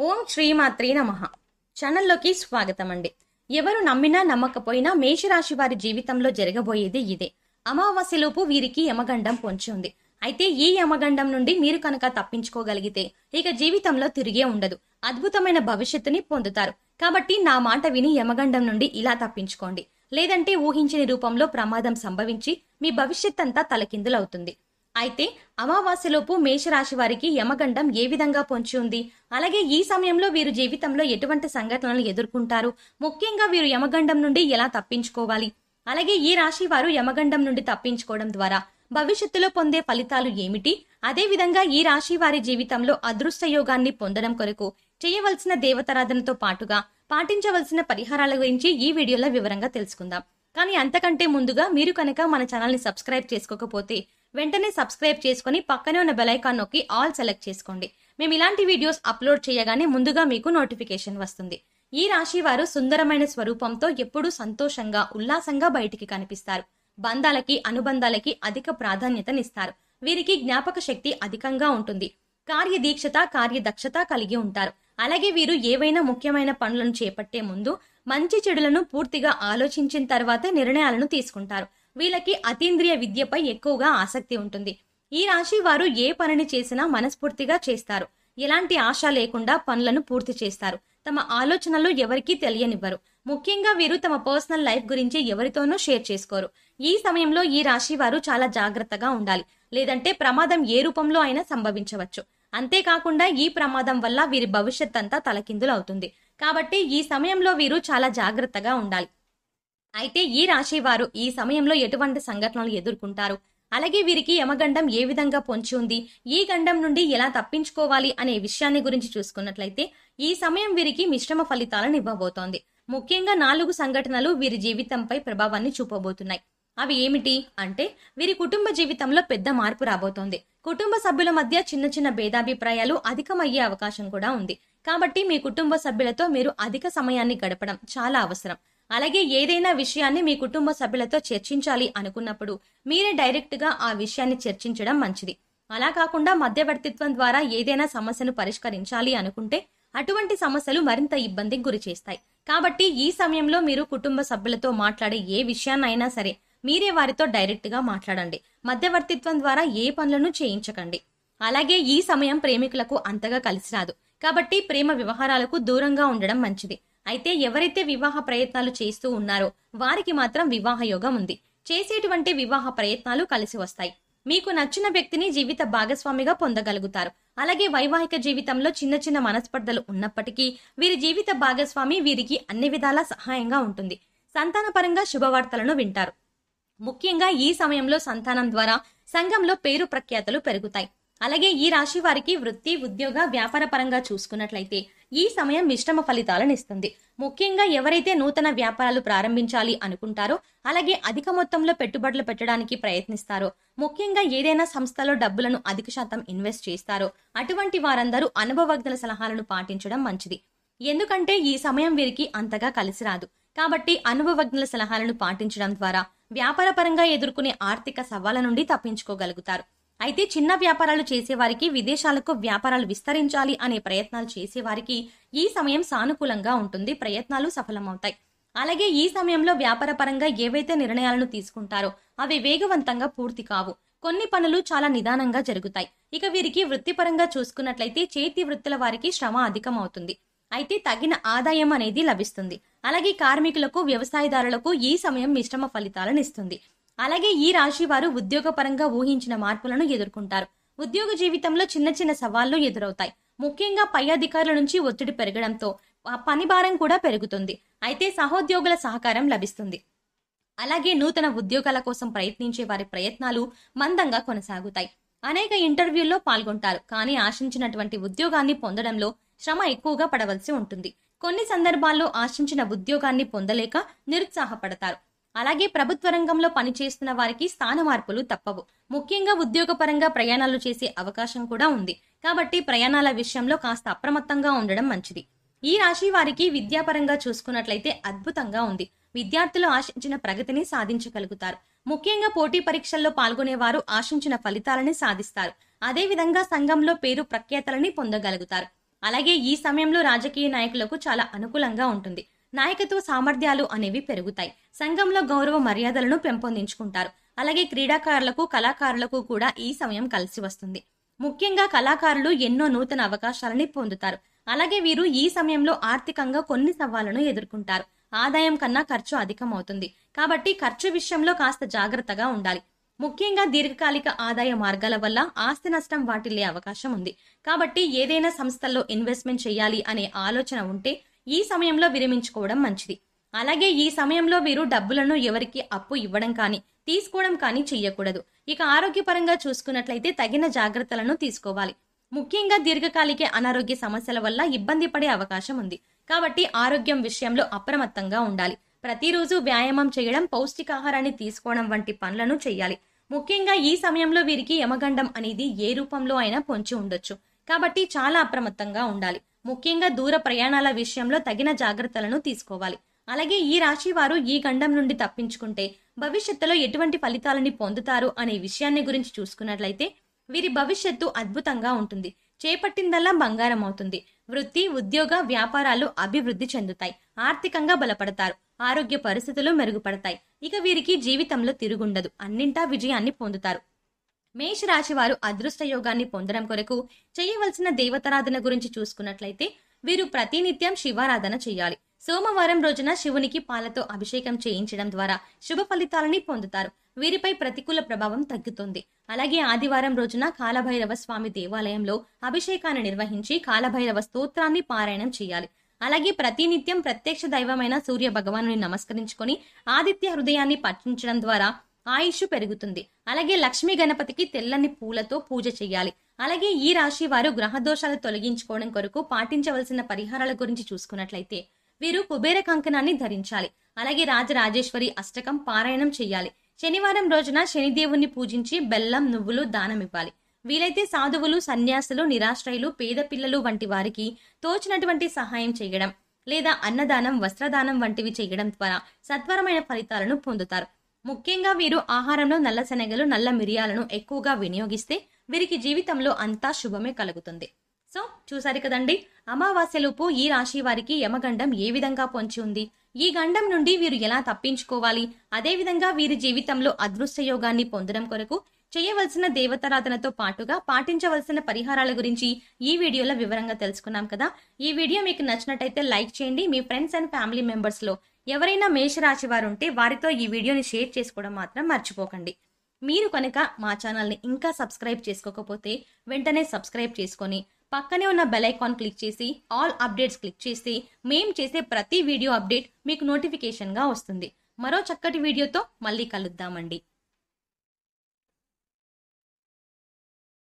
ఓం శ్రీమాత్రే నమః. ఛానల్లోకి స్వాగతం అండి. ఎవరు నమ్మినా నమ్మకపోయినా మేషరాశి వారి జీవితంలో జరగబోయేది ఇదే. అమావాస్యలోపు వీరికి యమగండం పొంచి ఉంది. అయితే ఈ యమగండం నుండి మీరు కనుక తప్పించుకోగలిగితే ఇక జీవితంలో తిరిగే ఉండదు. అద్భుతమైన భవిష్యత్తుని పొందుతారు. కాబట్టి నా మాట విని యమగండం నుండి ఇలా తప్పించుకోండి. లేదంటే ఊహించని రూపంలో ప్రమాదం సంభవించి మీ భవిష్యత్తంతా తలకిందులవుతుంది. అయితే అమావాస్యలోపు మేషరాశి వారికి యమగండం ఏ విధంగా పొంచి ఉంది, అలాగే ఈ సమయంలో వీరు జీవితంలో ఎటువంటి సంఘటనలు ఎదుర్కొంటారు, ముఖ్యంగా వీరు యమగండం నుండి ఎలా తప్పించుకోవాలి, అలాగే ఈ రాశి వారు యమగండం నుండి తప్పించుకోవడం ద్వారా భవిష్యత్తులో పొందే ఫలితాలు ఏమిటి, అదే విధంగా ఈ రాశి వారి జీవితంలో అదృష్ట యోగాన్ని పొందడం కొరకు చేయవలసిన దేవతారాధనతో పాటుగా పాటించవలసిన పరిహారాల గురించి ఈ వీడియోలో వివరంగా తెలుసుకుందాం. కానీ అంతకంటే ముందుగా మీరు కనుక మన ఛానల్ ని సబ్స్క్రైబ్ చేసుకోకపోతే వెంటనే సబ్స్క్రైబ్ చేసుకుని పక్కనే ఉన్న బెల్ ఐకాన్ నొక్కి ఆల్ సెలెక్ట్ చేసుకోండి. మేము ఇలాంటి వీడియోస్ అప్లోడ్ చేయగానే ముందుగా మీకు నోటిఫికేషన్ వస్తుంది. ఈ రాశి వారు సుందరమైన స్వరూపంతో ఎప్పుడూ సంతోషంగా ఉల్లాసంగా బయటికి కనిపిస్తారు. బంధాలకి అనుబంధాలకి అధిక ప్రాధాన్యతనిస్తారు. వీరికి జ్ఞాపక శక్తి అధికంగా ఉంటుంది. కార్యదీక్షత కార్యదక్షత కలిగి ఉంటారు. అలాగే వీరు ఏవైనా ముఖ్యమైన పనులను చేపట్టే ముందు మంచి చెడులను పూర్తిగా ఆలోచించిన తర్వాతే నిర్ణయాలను తీసుకుంటారు. వీళ్ళకి అతీంద్రియ విద్యపై ఎక్కువగా ఆసక్తి ఉంటుంది. ఈ రాశి వారు ఏ పనిని చేసినా మనస్ఫూర్తిగా చేస్తారు. ఎలాంటి ఆశ లేకుండా పనులను పూర్తి చేస్తారు. తమ ఆలోచనలు ఎవరికీ తెలియనివ్వరు. ముఖ్యంగా వీరు తమ పర్సనల్ లైఫ్ గురించి ఎవరితోనూ షేర్ చేసుకోరు. ఈ సమయంలో ఈ రాశి వారు చాలా జాగ్రత్తగా ఉండాలి. లేదంటే ప్రమాదం ఏ రూపంలో అయినా సంభవించవచ్చు. అంతేకాకుండా ఈ ప్రమాదం వల్ల వీరి భవిష్యత్ అంతా తలకిందులు అవుతుంది. కాబట్టి ఈ సమయంలో వీరు చాలా జాగ్రత్తగా ఉండాలి. అయితే ఈ రాశి వారు ఈ సమయంలో ఎటువంటి సంఘటనలు ఎదుర్కొంటారు, అలాగే వీరికి యమగండం ఏ విధంగా పొంచి ఉంది, ఈ గండం నుండి ఎలా తప్పించుకోవాలి అనే విషయాన్ని గురించి చూసుకున్నట్లయితే ఈ సమయం వీరికి మిశ్రమ ఫలితాలను ఇవ్వబోతోంది. ముఖ్యంగా 4 సంఘటనలు వీరి జీవితంపై ప్రభావాన్ని చూపబోతున్నాయి. అవి ఏమిటి అంటే, వీరి కుటుంబ జీవితంలో పెద్ద మార్పు రాబోతోంది. కుటుంబ సభ్యుల మధ్య చిన్న చిన్న భేదాభిప్రాయాలు అధికమయ్యే అవకాశం కూడా ఉంది. కాబట్టి మీ కుటుంబ సభ్యులతో మీరు అధిక సమయాన్ని గడపడం చాలా అవసరం. అలాగే ఏదైనా విషయాన్ని మీ కుటుంబ సభ్యులతో చర్చించాలి అనుకున్నప్పుడు మీరే డైరెక్ట్ గా ఆ విషయాన్ని చర్చించడం మంచిది. అలా కాకుండా మధ్యవర్తిత్వం ద్వారా ఏదైనా సమస్యను పరిష్కరించాలి అనుకుంటే అటువంటి సమస్యలు మరింత ఇబ్బందికి గురి చేస్తాయి. కాబట్టి ఈ సమయంలో మీరు కుటుంబ సభ్యులతో మాట్లాడే ఏ విషయాన్నైనా సరే మీరే వారితో డైరెక్ట్ గా మాట్లాడండి. మధ్యవర్తిత్వం ద్వారా ఏ పనులను చేయించకండి. అలాగే ఈ సమయం ప్రేమికులకు అంతగా కలిసి రాదు. కాబట్టి ప్రేమ వ్యవహారాలకు దూరంగా ఉండడం మంచిది. అయితే ఎవరైతే వివాహ ప్రయత్నాలు చేస్తూ ఉన్నారో వారికి మాత్రం వివాహ యోగం ఉంది. చేసేటువంటి వివాహ ప్రయత్నాలు కలిసి వస్తాయి. మీకు నచ్చిన వ్యక్తిని జీవిత భాగస్వామిగా పొందగలుగుతారు. అలాగే వైవాహిక జీవితంలో చిన్న చిన్న మనస్పర్ధలు ఉన్నప్పటికీ వీరి జీవిత భాగస్వామి వీరికి అన్ని విధాలా సహాయంగా ఉంటుంది. సంతానపరంగా శుభవార్తలను వింటారు. ముఖ్యంగా ఈ సమయంలో సంతానం ద్వారా సంఘంలో పేరు ప్రఖ్యాతలు పెరుగుతాయి. అలాగే ఈ రాశి వారికి వృత్తి ఉద్యోగ వ్యాపార పరంగా చూసుకున్నట్లయితే ఈ సమయం మిశ్రమ ఫలితాలను ఇస్తుంది. ముఖ్యంగా ఎవరైతే నూతన వ్యాపారాలు ప్రారంభించాలి అనుకుంటారో, అలాగే అధిక మొత్తంలో పెట్టుబడులు పెట్టడానికి ప్రయత్నిస్తారో, ముఖ్యంగా ఏదైనా సంస్థలో డబ్బులను అధిక శాతం ఇన్వెస్ట్ చేస్తారో అటువంటి వారందరూ అనుభవజ్ఞుల సలహాలను పాటించడం మంచిది. ఎందుకంటే ఈ సమయం వీరికి అంతగా కలిసి రాదు. కాబట్టి అనుభవజ్ఞుల సలహాలను పాటించడం ద్వారా వ్యాపార పరంగా ఎదుర్కొనే ఆర్థిక సవాళ్ల నుండి తప్పించుకోగలుగుతారు. అయితే చిన్న వ్యాపారాలు చేసేవారికి, విదేశాలకు వ్యాపారాలు విస్తరించాలి అనే ప్రయత్నాలు చేసేవారికి ఈ సమయం సానుకూలంగా ఉంటుంది. ప్రయత్నాలు సఫలమవుతాయి. అలాగే ఈ సమయంలో వ్యాపార పరంగా ఏవైతే నిర్ణయాలను తీసుకుంటారో అవి వేగవంతంగా పూర్తి కావు. కొన్ని పనులు చాలా నిదానంగా జరుగుతాయి. ఇక వీరికి వృత్తిపరంగా చూసుకున్నట్లయితే చేతి వృత్తుల వారికి శ్రమ అధికమవుతుంది. అయితే తగిన ఆదాయం అనేది లభిస్తుంది. అలాగే కార్మికులకు, వ్యవసాయదారులకు ఈ సమయం మిశ్రమ ఫలితాలను ఇస్తుంది. అలాగే ఈ రాశి వారు ఉద్యోగపరంగా ఊహించిన మార్పులను ఎదుర్కొంటారు. ఉద్యోగ జీవితంలో చిన్న చిన్న సవాళ్లు ఎదురవుతాయి. ముఖ్యంగా పై అధికారుల నుంచి ఒత్తిడి పెరగడంతో పని భారం కూడా పెరుగుతుంది. అయితే సహోద్యోగుల సహకారం లభిస్తుంది. అలాగే నూతన ఉద్యోగాల కోసం ప్రయత్నించే వారి ప్రయత్నాలు మందంగా కొనసాగుతాయి. అనేక ఇంటర్వ్యూల్లో పాల్గొంటారు. కానీ ఆశించినటువంటి ఉద్యోగాన్ని పొందడంలో శ్రమ ఎక్కువగా పడవలసి ఉంటుంది. కొన్ని సందర్భాల్లో ఆశించిన ఉద్యోగాన్ని పొందలేక నిరుత్సాహపడతారు. అలాగే ప్రభుత్వ రంగంలో పనిచేస్తున్న వారికి స్థాన మార్పులు తప్పవు. ముఖ్యంగా ఉద్యోగపరంగా ప్రయాణాలు చేసే అవకాశం కూడా ఉంది. కాబట్టి ప్రయాణాల విషయంలో కాస్త అప్రమత్తంగా ఉండడం మంచిది. ఈ రాశి వారికి విద్యాపరంగా చూసుకున్నట్లయితే అద్భుతంగా ఉంది. విద్యార్థులు ఆశించిన ప్రగతిని సాధించగలుగుతారు. ముఖ్యంగా పోటీ పరీక్షల్లో పాల్గొనేవారు ఆశించిన ఫలితాలని సాధిస్తారు. అదేవిధంగా సంఘంలో పేరు ప్రఖ్యాతలని పొందగలుగుతారు. అలాగే ఈ సమయంలో రాజకీయ నాయకులకు చాలా అనుకూలంగా ఉంటుంది. నాయకత్వ సామర్థ్యాలు అనేవి పెరుగుతాయి. సంఘంలో గౌరవ మర్యాదలను పెంపొందించుకుంటారు. అలాగే క్రీడాకారులకు, కళాకారులకు కూడా ఈ సమయం కలిసి వస్తుంది. ముఖ్యంగా కళాకారులు ఎన్నో నూతన అవకాశాలని పొందుతారు. అలాగే వీరు ఈ సమయంలో ఆర్థికంగా కొన్ని సవాళ్లను ఎదుర్కొంటారు. ఆదాయం కన్నా ఖర్చు అధికమవుతుంది. కాబట్టి ఖర్చు విషయంలో కాస్త జాగ్రత్తగా ఉండాలి. ముఖ్యంగా దీర్ఘకాలిక ఆదాయ మార్గాల వల్ల ఆస్తి నష్టం వాటిల్లే అవకాశం ఉంది. కాబట్టి ఏదైనా సంస్థల్లో ఇన్వెస్ట్మెంట్ చేయాలి అనే ఆలోచన ఉంటే ఈ సమయంలో విరమించుకోవడం మంచిది. అలాగే ఈ సమయంలో వీరు డబ్బులను ఎవరికి అప్పు ఇవ్వడం కానీ తీసుకోవడం కానీ చెయ్యకూడదు. ఇక ఆరోగ్యపరంగా చూసుకున్నట్లయితే తగిన జాగ్రత్తలను తీసుకోవాలి. ముఖ్యంగా దీర్ఘకాలిక అనారోగ్య సమస్యల వల్ల ఇబ్బంది పడే అవకాశం ఉంది. కాబట్టి ఆరోగ్యం విషయంలో అప్రమత్తంగా ఉండాలి. ప్రతిరోజు వ్యాయామం చేయడం, పౌష్టికాహారాన్ని తీసుకోవడం వంటి పనులను చేయాలి. ముఖ్యంగా ఈ సమయంలో వీరికి యమగండం అనేది ఏ రూపంలో అయినా పొంచి ఉండొచ్చు. కాబట్టి చాలా అప్రమత్తంగా ఉండాలి. ముఖ్యంగా దూర ప్రయాణాల విషయంలో తగిన జాగ్రత్తలను తీసుకోవాలి. అలాగే ఈ రాశి వారు ఈ గండం నుండి తప్పించుకుంటే భవిష్యత్తులో ఎటువంటి ఫలితాలని పొందుతారు అనే విషయాన్ని గురించి చూసుకున్నట్లయితే వీరి భవిష్యత్తు అద్భుతంగా ఉంటుంది. చేపట్టిందల్లా బంగారం అవుతుంది. వృత్తి, ఉద్యోగ, వ్యాపారాలు అభివృద్ధి చెందుతాయి. ఆర్థికంగా బలపడతారు. ఆరోగ్య పరిస్థితులు మెరుగుపడతాయి. ఇక వీరికి జీవితంలో తిరుగుండదు. అన్నింటా విజయాన్ని పొందుతారు. మేషరాశి వారు అదృష్ట యోగాన్ని పొందడం కొరకు చేయవలసిన దేవతారాధన గురించి చూసుకున్నట్లయితే వీరు ప్రతినిత్యం శివారాధన చేయాలి. సోమవారం రోజున శివునికి పాలతో అభిషేకం చేయించడం ద్వారా శుభ ఫలితాలని పొందుతారు. వీరిపై ప్రతికూల ప్రభావం తగ్గుతుంది. అలాగే ఆదివారం రోజున కాలభైరవ స్వామి దేవాలయంలో అభిషేకాన్ని నిర్వహించి కాలభైరవ స్తోత్రాన్ని పారాయణం చేయాలి. అలాగే ప్రతినిత్యం ప్రత్యక్ష దైవమైన సూర్య భగవాను నమస్కరించుకొని ఆదిత్య హృదయాన్ని పఠించడం ద్వారా ఆయుష్ పెరుగుతుంది. అలాగే లక్ష్మీ గణపతికి తెల్లని పూలతో పూజ చేయాలి. అలాగే ఈ రాశి వారు గ్రహ దోషాలు తొలగించుకోవడం కొరకు పాటించవలసిన పరిహారాల గురించి చూసుకున్నట్లయితే వీరు కుబేర కంకణాన్ని ధరించాలి. అలాగే రాజరాజేశ్వరి అష్టకం పారాయణం చేయాలి. శనివారం రోజున శనిదేవుణ్ణి పూజించి బెల్లం, నువ్వులు దానమివ్వాలి. వీలైతే సాధువులు, సన్యాసులు, నిరాశ్రయులు, పేద పిల్లలు వంటి వారికి తోచినటువంటి సహాయం చేయడం లేదా అన్నదానం, వస్త్రదానం వంటివి చేయడం ద్వారా సత్వరమైన ఫలితాలను పొందుతారు. ముఖ్యంగా వీరు ఆహారంలో నల్ల శనగలు, నల్ల మిరియాలను ఎక్కువగా వినియోగిస్తే వీరికి జీవితంలో అంతా శుభమే కలుగుతుంది. సో చూసారు కదండి, అమావాస్యలోపు ఈ రాశి వారికి యమగండం ఏ విధంగా పొంచి ఉంది, ఈ గండం నుండి వీరు ఎలా తప్పించుకోవాలి, అదేవిధంగా వీరి జీవితంలో అదృష్ట యోగాన్ని పొందడం కొరకు చేయవలసిన దేవతారాధనతో పాటుగా పాటించవలసిన పరిహారాల గురించి ఈ వీడియోలో వివరంగా తెలుసుకున్నాం కదా. ఈ వీడియో మీకు నచ్చినట్టయితే లైక్ చేయండి. మీ ఫ్రెండ్స్ అండ్ ఫ్యామిలీ మెంబర్స్ లో ఎవరైనా మేషరాశి వారు ఉంటే వారితో ఈ వీడియోని షేర్ చేసుకోవడం మాత్రం మర్చిపోకండి. మీరు కనుక మా ఛానల్ని ఇంకా సబ్స్క్రైబ్ చేసుకోకపోతే వెంటనే సబ్స్క్రైబ్ చేసుకొని పక్కనే ఉన్న బెల్ ఐకాన్ క్లిక్ చేసి ఆల్ అప్డేట్స్ క్లిక్ చేసి మేం చేసే ప్రతి వీడియో అప్డేట్ మీకు నోటిఫికేషన్ గా వస్తుంది. మరో చక్కటి వీడియోతో మళ్ళీ కలుద్దామండి.